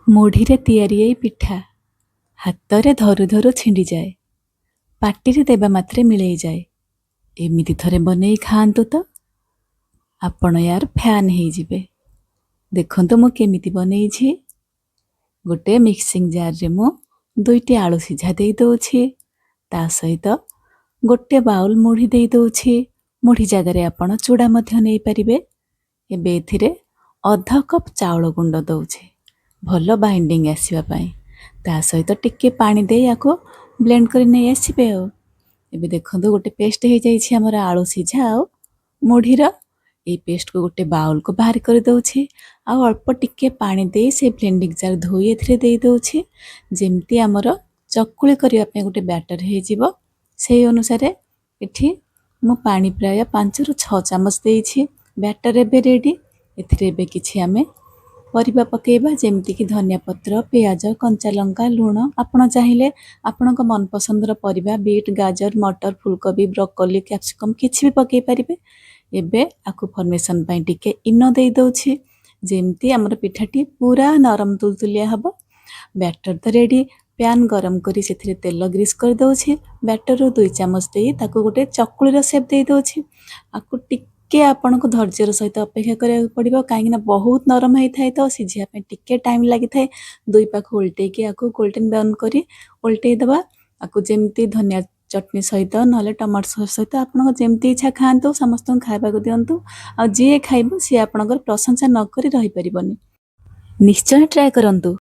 ମୁଢ଼ିରେ ତିଆରି ଏଇ ପିଠା ହାତରେ ଧରୁ ଧରୁ ଛିଣ୍ଡିଯାଏ, ପାଟିରେ ଦେବା ମାତ୍ରେ ମିଳେଇଯାଏ। ଏମିତି ଥରେ ବନେଇ ଖାଆନ୍ତୁ ତ, ଆପଣ ୟାର ଫ୍ୟାନ୍ ହେଇଯିବେ। ଦେଖନ୍ତୁ ମୁଁ କେମିତି ବନେଇଛି। ଗୋଟେ ମିକ୍ସିଂ ଜାରରେ ମୁଁ 2ଟି ଆଳୁ ସିଝା ଦେଇ ଦେଉଛି। ତା ସହିତ ଗୋଟେ ବାଉଲ୍ ମୁଢ଼ି ଦେଇ ଦେଉଛି। ମୁଢ଼ି ଜାଗାରେ ଆପଣ ଚୁଡ଼ା ମଧ୍ୟ ନେଇପାରିବେ। ଏବେ ଏଥିରେ ଅଧ କପ୍ ଚାଉଳ ଗୁଣ୍ଡ ଦେଉଛି, ଭଲ ବାଇଣ୍ଡିଂ ଆସିବା ପାଇଁ। ତା ସହିତ ଟିକେ ପାଣି ଦେଇ ୟାକୁ ବ୍ଲେଣ୍ଡ କରି ନେଇ ଆସିବେ। ଆଉ ଏବେ ଦେଖନ୍ତୁ ଗୋଟେ ପେଷ୍ଟ ହେଇଯାଇଛି ଆମର ଆଳୁ ସିଝା ଆଉ ମୁଢ଼ିର। ଏଇ ପେଷ୍ଟକୁ ଗୋଟେ ବାଉଲକୁ ବାହାର କରି ଦେଉଛି, ଆଉ ଅଳ୍ପ ଟିକେ ପାଣି ଦେଇ ସେ ବ୍ଲେଣ୍ଡିଂ ଜାର୍ ଧୋଇ ଏଥିରେ ଦେଇ ଦେଉଛି, ଯେମିତି ଆମର ଚକୁଳି କରିବା ପାଇଁ ଗୋଟେ ବ୍ୟାଟର ହେଇଯିବ। ସେଇ ଅନୁସାରେ ଏଠି ମୁଁ ପାଣି ପ୍ରାୟ 5ରୁ 6 ଚାମଚ ଦେଇଛି। ବ୍ୟାଟର ଏବେ ରେଡ଼ି। ଏଥିରେ ଏବେ କିଛି ଆମେ ପରିବା ପକାଇବା, ଯେମିତିକି ଧନିଆ ପତ୍ର, ପିଆଜ, କଞ୍ଚା ଲଙ୍କା, ଲୁଣ। ଆପଣ ଚାହିଁଲେ ଆପଣଙ୍କ ମନପସନ୍ଦର ପରିବା ବିଟ୍, ଗାଜର, ମଟର, ଫୁଲକୋବି, ବ୍ରୋକୋଲି, କ୍ୟାପ୍ସିକମ୍ କିଛି ବି ପକାଇ ପାରିବେ। ଏବେ ଆକୁ ଫର୍ମେସନ୍ ପାଇଁ ଟିକେ ଇନୋ ଦେଇ ଦେଉଛି, ଯେମିତି ଆମର ପିଠାଟି ପୁରା ନରମ ତୁଲତୁଲିଆ ହେବ। ବ୍ୟାଟର ତ ରେଡ଼ି। ପ୍ୟାନ୍ ଗରମ କରି ସେଥିରେ ତେଲ ଗ୍ରୀସ୍ କରିଦେଉଛି। ବ୍ୟାଟରରୁ 2 ଚାମଚ ଦେଇ ତାକୁ ଗୋଟେ ଚକୁଳିର ସେପ୍ ଦେଇ ଦେଉଛି। ଆକୁ ଟିକେ ଆପଣଙ୍କୁ ଧୈର୍ଯ୍ୟର ସହିତ ଅପେକ୍ଷା କରିବାକୁ ପଡ଼ିବ, କାହିଁକିନା ବହୁତ ନରମ ହେଇଥାଏ ତ ସିଝିବା ପାଇଁ ଟିକେ ଟାଇମ୍ ଲାଗିଥାଏ। 2 ପାଖ ଓଲଟେଇକି ଆକୁ ଗୋଲ୍ଡେନ୍ ବ୍ରାଉନ୍ କରି ଓଲଟେଇ ଦେବା। ଆକୁ ଯେମିତି ଧନିଆ ଚଟଣି ସହିତ ନହେଲେ ଟମାଟୋ ସସ୍ ସହିତ ଆପଣଙ୍କ ଯେମିତି ଇଚ୍ଛା ଖାଆନ୍ତୁ, ସମସ୍ତଙ୍କୁ ଖାଇବାକୁ ଦିଅନ୍ତୁ। ଆଉ ଯିଏ ଖାଇବ ସିଏ ଆପଣଙ୍କର ପ୍ରଶଂସା ନ କରି ରହିପାରିବନି। ନିଶ୍ଚୟ ଟ୍ରାଏ କରନ୍ତୁ।